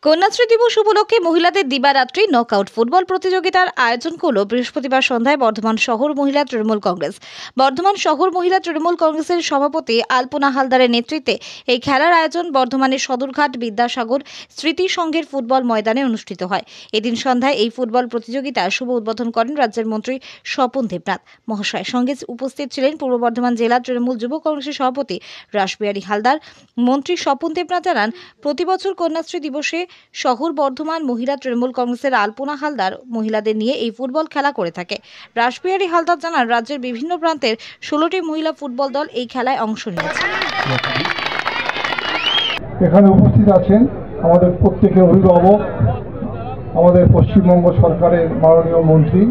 কন্যাশ্রী দিবস উপলক্ষে মহিলাদের দিবারাত্রি নকআউট ফুটবল প্রতিযোগিতার আয়োজন করল বৃহস্পতিবার সন্ধ্যায় বর্ধমান শহর মহিলা তৃণমূল কংগ্রেস। বর্ধমান শহর মহিলা তৃণমূল কংগ্রেসের সভাপতি আলপনা হালদারের নেতৃত্বে এই খেলার আয়োজন বর্ধমানের সদরঘাট বিদ্যাসাগর স্মৃতি সংঘের ফুটবল ময়দানে অনুষ্ঠিত হয়। এদিন সন্ধ্যায় এই ফুটবল প্রতিযোগিতা শুভ উদ্বোধন করেন রাজ্যের মন্ত্রী স্বপন দেবনাথ মহাশয়। সঙ্গে উপস্থিত ছিলেন পূর্ব বর্ধমান জেলা তৃণমূল যুব কংগ্রেসের সভাপতি রাসবিহারী হালদার। মন্ত্রী স্বপন দেবনাথ জানান, প্রতি বছর কন্যাশ্রী দিবসে শহর বর্ধমান মহিলা তৃণমূল কংগ্রেসের আলপনা হালদার মহিলাদের নিয়ে এই ফুটবল খেলা করে থাকে। রাসবিহারী হালদার জানান, রাজ্যের বিভিন্ন প্রান্তের 16টি মহিলা ফুটবল দল এই খেলায় অংশ নিয়েছে। এখানে উপস্থিত আছেন আমাদের প্রত্যেকের অভিভাবক, আমাদের পশ্চিমবঙ্গ সরকারের মাননীয় মন্ত্রী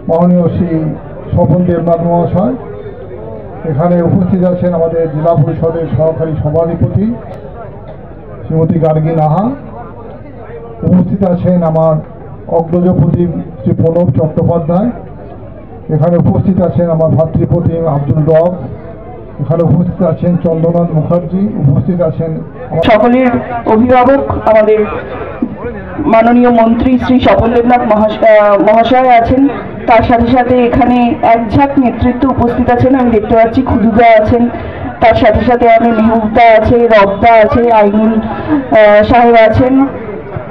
মাননীয় শ্রী স্বপন দেবনাথ মহাশয়। এখানে উপস্থিত আছেন আমাদের জেলা পরিষদের সহকারী সভাধিপতি শ্রীমতী গার্গী নাহা। উপস্থিত আছেন আমার অগ্রজপতি শ্রী প্রণব চট্টোপাধ্যায়। এখানে উপস্থিত আছেন আমার ভাতৃপ্রতিম আব্দুল রব। এখানে উপস্থিত আছেন চন্দ্রনাথ মুখার্জি। উপস্থিত আছেন সকলের অভিভাবক আমাদের মাননীয় মন্ত্রী শ্রী স্বপন দেবনাথ মহাশয় আছেন। তার সাথে সাথে এখানে এক ঝাঁক নেতৃত্ব উপস্থিত আছেন। আমি দেখতে পাচ্ছি খুদুদা আছেন, তার সাথে সাথে আমি মেহবুবদা আছে, রবদা আছে, আইনুল সাহেব আছেন,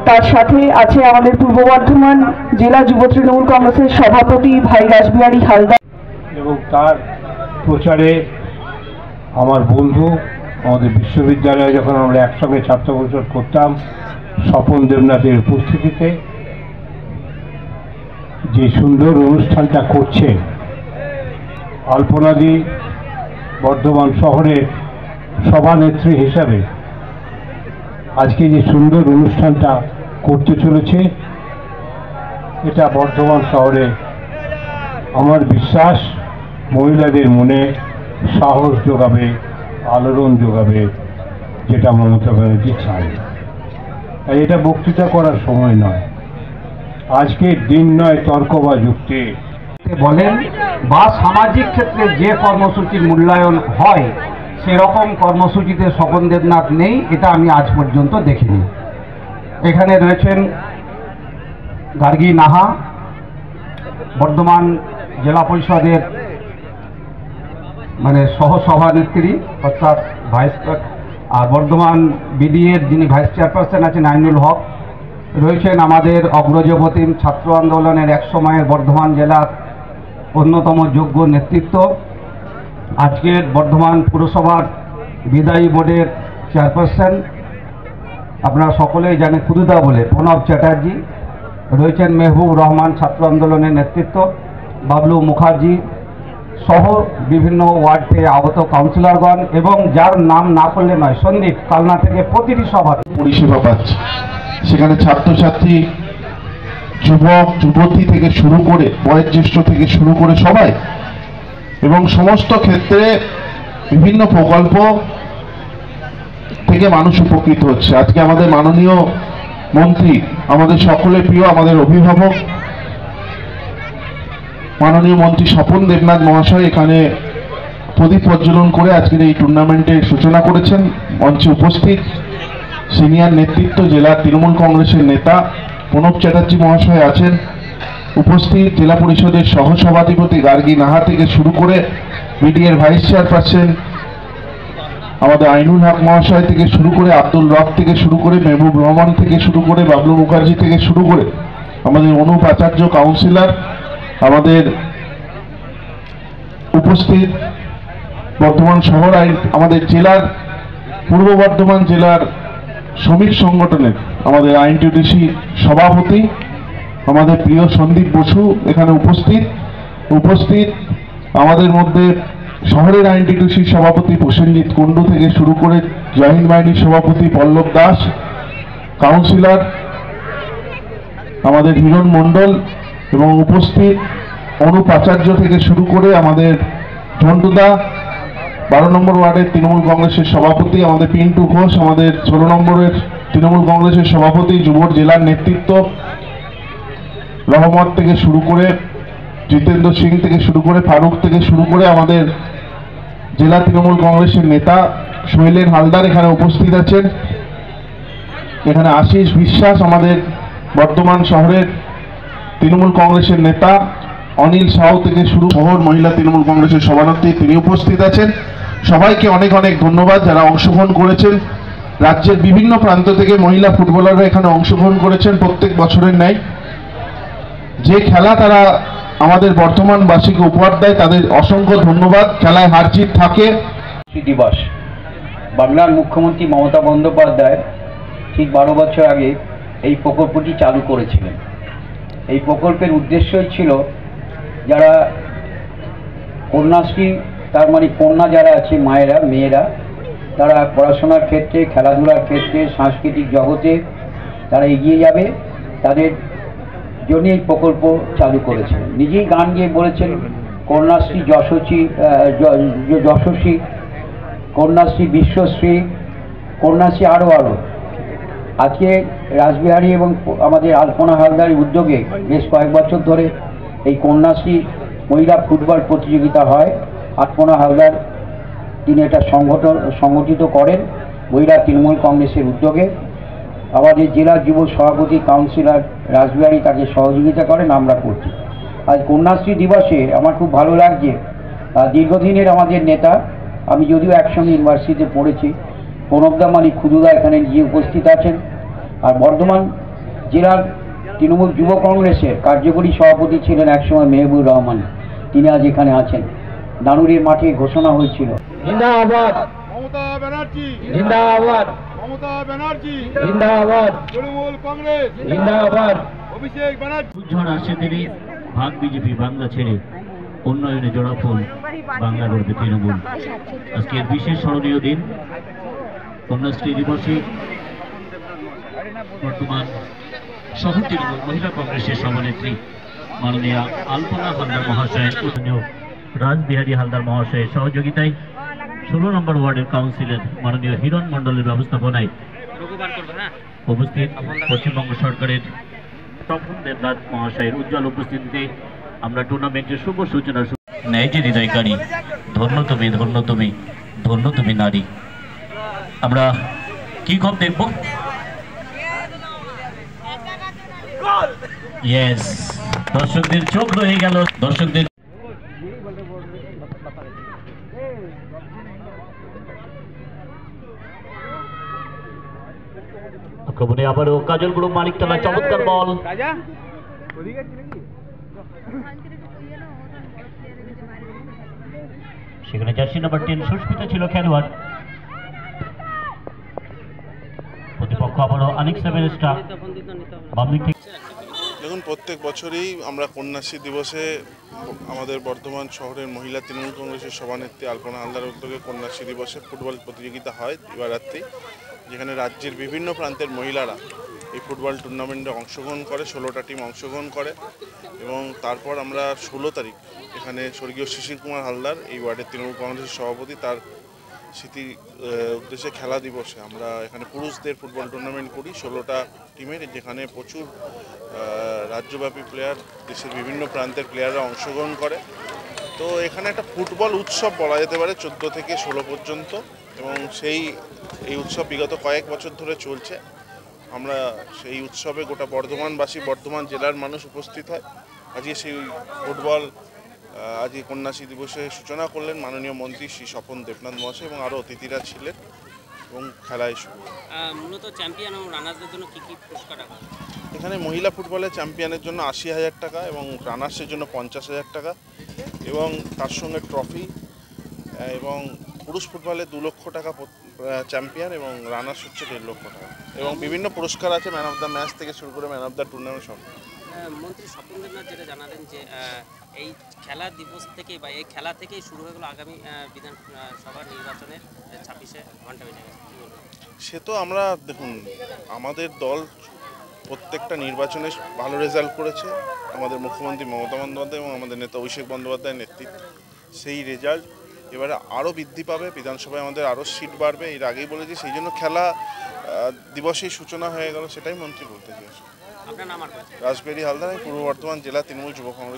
তার সাথে আছে আমাদের পূর্ব বর্ধমান জেলা যুব তৃণমূল কংগ্রেসের সভাপতি ভাই রাসবিহারী হালদার। এবং তার প্রচারে আমার বন্ধু আমাদের বিশ্ববিদ্যালয়ে যখন আমরা একসঙ্গে ছাত্র পরিষদ করতাম, স্বপন দেবনাথের উপস্থিতিতে যে সুন্দর অনুষ্ঠানটা করছে আলপনাদি বর্ধমান শহরের সভানেত্রী হিসাবে আজকে যে সুন্দর অনুষ্ঠানটা করতে চলেছে, এটা বর্ধমান শহরে আমার বিশ্বাস মহিলাদের মনে সাহস যোগাবে, আলোড়ন যোগাবে, যেটা মমতা ব্যানার্জি চায়। তাই এটা বক্তৃতা করার সময় নয়, আজকের দিন নয় তর্ক বা যুক্তি বলেন বা সামাজিক ক্ষেত্রে যে কর্মসূচির মূল্যায়ন হয় সেরকম কর্মসূচিতে স্বপন দেবনাথ নেই, এটা আমি আজ পর্যন্ত দেখিনি। এখানে রয়েছেন গার্গী নাহা, বর্ধমান জেলা পরিষদের সহসভানেত্রী অর্থাৎ ভাইস, আর বর্ধমান বিডিএর যিনি ভাইস চেয়ারপারসন আছেন আইনুল হক। রয়েছেন আমাদের অগ্রজপতিম ছাত্র আন্দোলনের এক সময়ের বর্ধমান জেলার অন্যতম যোগ্য নেতৃত্ব, আজকের বর্ধমান পুরসভার বিদায়ী বোর্ডের চেয়ারপারসন, আপনারা সকলেই জানেন খুদুদা বলে, প্রণব চ্যাটার্জি। রয়েছেন মেহবুব রহমান ছাত্র আন্দোলনের নেতৃত্ব, বাবলু মুখার্জি সহ বিভিন্ন ওয়ার্ড থেকে আগত কাউন্সিলরগণ, এবং যার নাম না করলে নয়, সন্দীপ কালনা থেকে প্রতিটি সভা পরিষেবা পাচ্ছে। সেখানে ছাত্রছাত্রী, যুবক যুবতী থেকে শুরু করে বয়োজ্যেষ্ঠ থেকে শুরু করে সবাই, এবং সমস্ত ক্ষেত্রে বিভিন্ন প্রকল্প থেকে মানুষ উপকৃত হচ্ছে। আজকে আমাদের মাননীয় মন্ত্রী, আমাদের সকলের প্রিয়, আমাদের অভিভাবক মাননীয় মন্ত্রী স্বপন দেবনাথ মহাশয় এখানে প্রদীপ প্রজ্বলন করে আজকের এই টুর্নামেন্টের সূচনা করেছেন। মঞ্চে উপস্থিত সিনিয়র নেতৃত্ব, জেলা তৃণমূল কংগ্রেসের নেতা প্রণব চ্যাটার্জি মহাশয় আছেন। উপস্থিত জেলা পরিষদের সহসভাধিপতি গার্গী নাহা থেকে শুরু করে বিডিএর ভাইস চেয়ারপারসন আমাদের আইনুল হক মহাশয় থেকে শুরু করে আব্দুল রব থেকে শুরু করে মেহবুব রহমান থেকে শুরু করে বাবলু মুখার্জি থেকে শুরু করে আমাদের অনুপ আচার্য কাউন্সিলর, আমাদের উপস্থিত বর্ধমান শহর আমাদের জেলার পূর্ব বর্ধমান জেলার শ্রমিক সংগঠনের আমাদের আইনটিডিসি সভাপতি আমাদের প্রিয় সন্দীপ বসু এখানে উপস্থিত আমাদের মধ্যে শহরের আইনটিডিসি সভাপতি প্রসেনজিৎ কুণ্ডু থেকে শুরু করে জয়হিন্দ বাহিনীর সভাপতি পল্লব দাস, কাউন্সিলর আমাদের হিরণ মণ্ডল, এবং উপস্থিত অনুপ আচার্য থেকে শুরু করে আমাদের ঝন্টুদা, 12 নম্বর ওয়ার্ডের তৃণমূল কংগ্রেসের সভাপতি আমাদের পিন্টু ঘোষ, আমাদের 16 নম্বরের তৃণমূল কংগ্রেসের সভাপতি যুবর জেলার নেতৃত্ব রহমত থেকে শুরু করে জিতেন্দ্র সিং থেকে শুরু করে ফারুক থেকে শুরু করে আমাদের জেলা তৃণমূল কংগ্রেসের নেতা শৈলেন হালদার এখানে উপস্থিত আছেন। এখানে আশিস বিশ্বাস আমাদের বর্ধমান শহরের তৃণমূল কংগ্রেসের নেতা, অনিল সাউ থেকে শুরু শহর মহিলা তৃণমূল কংগ্রেসের সভানেত্রী তিনি উপস্থিত আছেন। সবাইকে অনেক অনেক ধন্যবাদ যারা অংশগ্রহণ করেছেন। রাজ্যের বিভিন্ন প্রান্ত থেকে মহিলা ফুটবলাররা এখানে অংশগ্রহণ করেছেন প্রত্যেক বছরের ন্যায়। যে খেলা তারা আমাদের বর্তমানবাসীকে উপহার দেয় তাদের অসংখ্য ধন্যবাদ। খেলায় হার জিত থাকে। দিবস বাংলার মুখ্যমন্ত্রী মমতা বন্দ্যোপাধ্যায় ঠিক 12 বছর আগে এই প্রকল্পটি চালু করেছিলেন। এই প্রকল্পের উদ্দেশ্যই ছিল যারা কন্যাশ্রী, তার মানে কন্যা যারা আছে মায়েরা, মেয়েরা, তারা পড়াশোনার ক্ষেত্রে, খেলাধুলার ক্ষেত্রে, সাংস্কৃতিক জগতে তারা এগিয়ে যাবে, তাদের জন্য এই প্রকল্প চালু করেছেন। নিজেই গান গিয়ে বলেছেন কন্যাশ্রী যশস্বী, কন্যাশ্রী বিশ্বশ্রী, কন্যাশ্রী আরও আরও। আজকে রাসবিহারী এবং আমাদের আলপনা হালদারের উদ্যোগে বেশ কয়েক বছর ধরে এই কন্যাশ্রী মহিলা ফুটবল প্রতিযোগিতা হয়। আলপনা হালদার তিনি এটা সংগঠিত করেন মহিলা তৃণমূল কংগ্রেসের উদ্যোগে। আমাদের জেলা যুব সভাপতি কাউন্সিলর রাসবিহারী তাকে সহযোগিতা করেন, আমরা করছি। আজ কন্যাশ্রী দিবসে আমার খুব ভালো লাগছে, দীর্ঘদিনের আমাদের নেতা, আমি যদিও একসঙ্গে ইউনিভার্সিটিতে পড়েছি, প্রণবদা মালিক খুদুদা এখানে গিয়ে উপস্থিত আছেন। আর বর্ধমান জেলার তৃণমূল যুব কংগ্রেসের কার্যকরী সভাপতি ছিলেন একসময় মেহবুব রহমান, তিনি আজ এখানে আছেন। নানুরের মাঠে ঘোষণা হয়েছিল জিন্দাবাদ মমতা ব্যানার্জি, জিন্দাবাদ মমতা ব্যানার্জি, জিন্দাবাদ তৃণমূল কংগ্রেস, জিন্দাবাদ অভিষেক ব্যানার্জি। ঝড় আসে তিনি ভাগ বিজেপি বাংলা ছেড়ে উন্নয়নে জোড়াফুল বাংলা গড়বে তৃণমূল। আজকের বিশেষ স্মরণীয় দিন কন্যাশ্রী দিবসে বর্তমান শহর তৃণমূল মহিলা কংগ্রেসের সভানেত্রী মাননীয়া আলপনা হালদার মহাশয়ের রাসবিহারী হালদার মহাশয়ের সহযোগিতায় 16 নম্বর ওয়ার্ডের কাউন্সিলর মাননীয় হিরণ মণ্ডলের ব্যবস্থাপনায় উপস্থিত পশ্চিমবঙ্গ সরকারের তপন দেবনাথ মহাশয়ের উজ্জ্বল উপস্থিতিতে আমরা টুর্নামেন্টের শুভ সূচনা। ন্যায় যে হৃদয়কারী, ধন্য তুমি, ধন্য তুমি, ধন্য তুমি নারী। আমরা কি খব দেখব? ইয়েস, দর্শকদের চোখ রয়ে গেল। দর্শকদের আক্রমণে আবারও কাজল গ্রুপ মানিকতলা, চমৎকার বল। সেখানে জার্সি নাম্বার 10 সুস্মিতা ছিল খেলোয়াড়। প্রতিপক্ষ আবারও আনিক সেভেনস্টা বাম দিক থেকে। দেখুন, প্রত্যেক বছরই আমরা কন্যাশ্রী দিবসে আমাদের বর্ধমান শহরের মহিলা তৃণমূল কংগ্রেসের সভানেত্রী আলপনা হালদার উদ্যোগে কন্যাশ্রী দিবসে ফুটবল প্রতিযোগিতা হয় দিবারাত্রি, যেখানে রাজ্যের বিভিন্ন প্রান্তের মহিলারা এই ফুটবল টুর্নামেন্টে অংশগ্রহণ করে। 16টা টিম অংশগ্রহণ করে এবং তারপর আমরা 16 তারিখ এখানে স্বর্গীয় শিশির কুমার হালদার, এই ওয়ার্ডের তৃণমূল কংগ্রেসের সভাপতি, তার স্মৃতি উদ্দেশ্যে খেলা দিবসে আমরা এখানে পুরুষদের ফুটবল টুর্নামেন্ট করি 16টা টিমের, যেখানে প্রচুর রাজ্যব্যাপী প্লেয়ার, দেশের বিভিন্ন প্রান্তের প্লেয়াররা অংশগ্রহণ করে। তো এখানে একটা ফুটবল উৎসব বলা যেতে পারে 14 থেকে 16 পর্যন্ত, এবং এই উৎসব বিগত কয়েক বছর ধরে চলছে। আমরা সেই উৎসবে গোটা বর্ধমানবাসী, বর্ধমান জেলার মানুষ উপস্থিত হয়। আজকে সেই ফুটবল আজকে কন্যাশ্রী দিবসে সূচনা করলেন মাননীয় মন্ত্রী শ্রী স্বপন দেবনাথ মহাশয় এবং আরও অতিথিরা ছিলেন এবং খেলায় শুরু। মূলত চ্যাম্পিয়ন এবং রানার্সদের জন্য কী কী পুরস্কার রাখা? এখানে মহিলা ফুটবলে চ্যাম্পিয়নের জন্য 80,000 টাকা এবং রানার্সের জন্য 50,000 টাকা এবং তার সঙ্গে ট্রফি, এবং পুরুষ ফুটবলে 2 লক্ষ টাকা চ্যাম্পিয়ন এবং রানার্স হচ্ছে 1.5 লক্ষ টাকা, এবং বিভিন্ন পুরস্কার আছে, ম্যান অফ দ্য ম্যাচ থেকে শুরু করে ম্যান অফ দ্য টুর্নামেন্ট সব। মন্ত্রী স্বপন দেবনাথ যেটা জানালেন যে এই খেলা দিবস থেকে বা এই খেলা থেকেই শুরু হয়ে গেল আগামী বিধানসভা নির্বাচনের 26শে ঘন্টা বেজে গেছে, সে তো আমরা দেখুন, আমাদের দল প্রত্যেকটা নির্বাচনে ভালো রেজাল্ট করেছে। আমাদের মুখ্যমন্ত্রী মমতা বন্দ্যোপাধ্যায় এবং আমাদের নেতা অভিষেক বন্দ্যোপাধ্যায়ের নেতৃত্বে সেই রেজাল্ট এবারে আরও বৃদ্ধি পাবে, বিধানসভায় আমাদের আরও সিট বাড়বে। এর আগেই বলেছি, সেই জন্য খেলা দিবসেই সূচনা হয়ে গেল, সেটাই মন্ত্রী বলতে চেয়েছেন। আপনার নাম? রাসবিহারী হালদার, আমি পূর্ব বর্ধমান জেলা তৃণমূল যুব কংগ্রেস